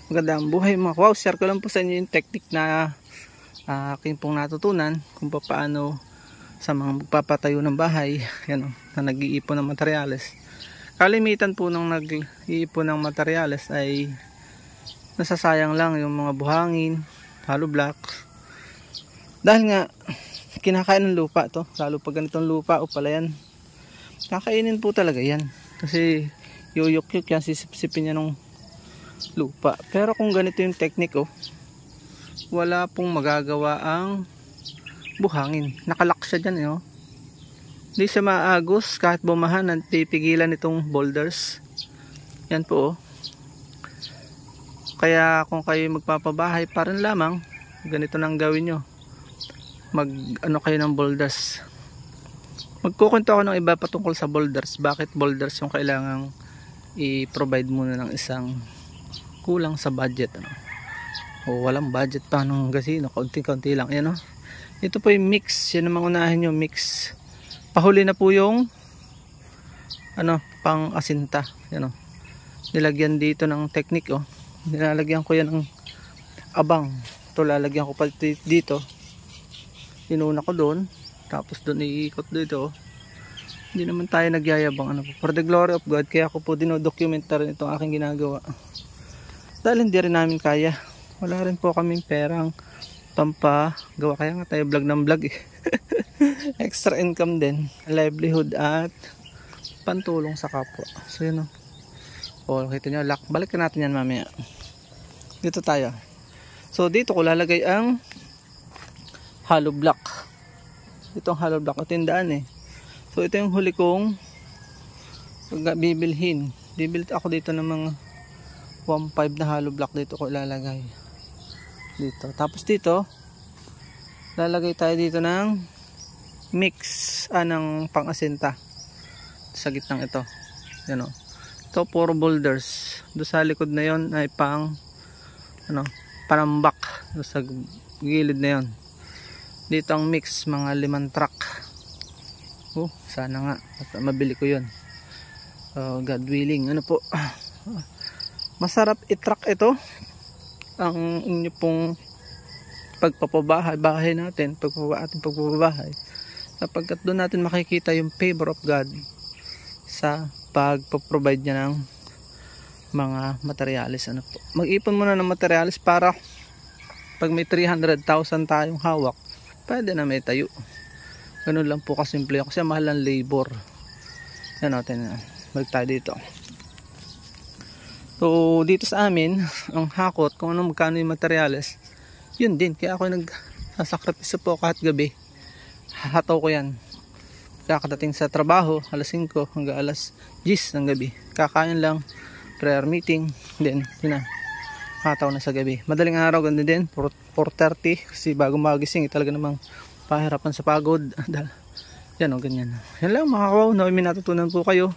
Magandang buhay mga kawaw. Share ko lang po sa inyo yung technique na aking pong natutunan kung paano sa mga magpapatayo ng bahay yan, na nag-iipon ng materyales. Kalimitan po ng nag-iipon ng materyales ay nasasayang lang yung mga buhangin, hollow block. Dahil nga kinakain ng lupa to, lalo pag ganitong lupa o palayan, kakainin po talaga yan kasi yuyuk-yuk yan, sisip-sipin niya ng lupa. Pero kung ganito yung technique, wala pong magagawa ang buhangin. Nakalak siya dyan, hindi siya maagos kahit bumahan, pipigilan itong boulders yan po. Kaya kung kayo magpapabahay, parang lamang ganito nang gawin nyo, kayo ng boulders. Magkukwento ako ng iba patungkol sa boulders. Bakit boulders yung kailangang i-provide muna ng isang kulang sa budget, o walang budget pa nung gasino, kaunti-kaunti lang. Ayan, ito po yung mix, yan ang unahin nyo, mix. Pahuli na po yung pang asinta. Yan, nilagyan dito ng technique, nilalagyan ko yan ng abang. Ito lalagyan ko pa dito, inuna ko doon, tapos doon iikot dito. Hindi naman tayo nagyayabang, for the glory of God. Kaya ako po dinodocument na rin itong aking ginagawa, dahil hindi rin namin kaya, wala rin po kaming perang pampagawa. Kaya nga tayo vlog ng vlog extra income din, livelihood at pantulong sa kapwa. So yun, kita nyo, balikan natin yan mamaya. Dito tayo. So dito ko lalagay ang hollow block. Itong hollow block, ito yung daan So ito yung huli kong bibilhin. Bibili ako dito ng mga 1.5 na hollow block. Dito ko ilalagay dito. Tapos dito lalagay tayo dito ng mix ng pang-asinta sa gitnang ito. Yan, ito puro boulders. Doon sa likod na yon ay panambak. Doon sa gilid na yon, dito ang mix, mga 5 truck. Sana nga at mabili ko yon, God willing. Masarap i-truck ito ang inyo pong pagpapabahay natin, pagpapabahay, sapagkat doon natin makikita yung favor of God sa pagpaprovide niya ng mga materyales. Mag-ipon muna ng materyales para pag may 300,000 tayong hawak, pwede na may tayo. Ganun lang po kasimple, kasi mahal ang labor. Yan natin, balik tayo dito. So dito sa amin, ang hakot kung magkano yung materyales, yun din. Kaya ako nagsasakripisyo po kahit gabi. Hahataw ko yan. Kakadating sa trabaho, alas 5 hanggang alas 10 ng gabi. Kakain lang, prayer meeting, then yun na, hataw na sa gabi. Madaling araw, ganda din, 4:30, kasi bago magising, talaga namang pahirapan sa pagod. Yan, ganyan. Yan lang mga kawaw, may natutunan po kayo.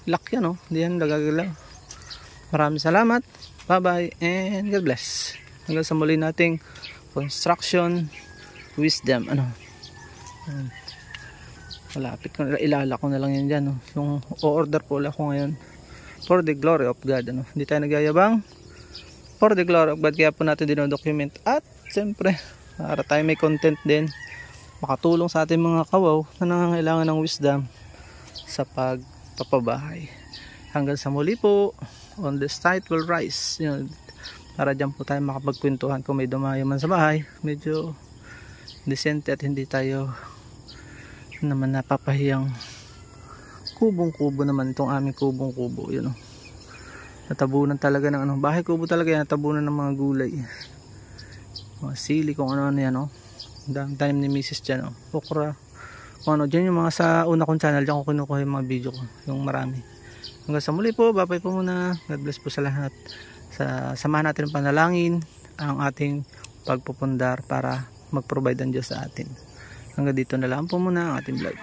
Lock yan, hindi yan nagagalaw. Maraming salamat, bye bye, and God bless. Hanggang sa muli nating construction wisdom. Malapit ko, ilala ko na lang yan dyan, yung o-order po ulit ko ngayon, for the glory of God. Hindi tayo nagyayabang, for the glory of God. Kaya po natin dinodocument, at siyempre para tayo may content din, makatulong sa ating mga kawaw na nangangailangan ng wisdom sa pagpapabahay. Hanggang sa muli po, on this night will rise, para dyan po tayo makapagkwentuhan kung may dumayo man sa bahay, medyo decente at hindi tayo naman napapahiyang kubong-kubo naman itong aming kubong-kubo. Natabunan talaga ng bahay kubo talaga yan, natabunan ng mga gulay, mga sili, kung ano yan, dami tanim ni Mrs. dyan, okra, kung dyan yung mga sa una kong channel, dyan ko kinukuha yung mga video ko, yung marami. Hanggang sa muli po, bye-bye po muna. God bless po sa lahat. Samahan natin ng panalangin ang ating pagpupundar para mag-provide ang Diyos sa atin. Hanggang dito na lang po muna ang ating vlog.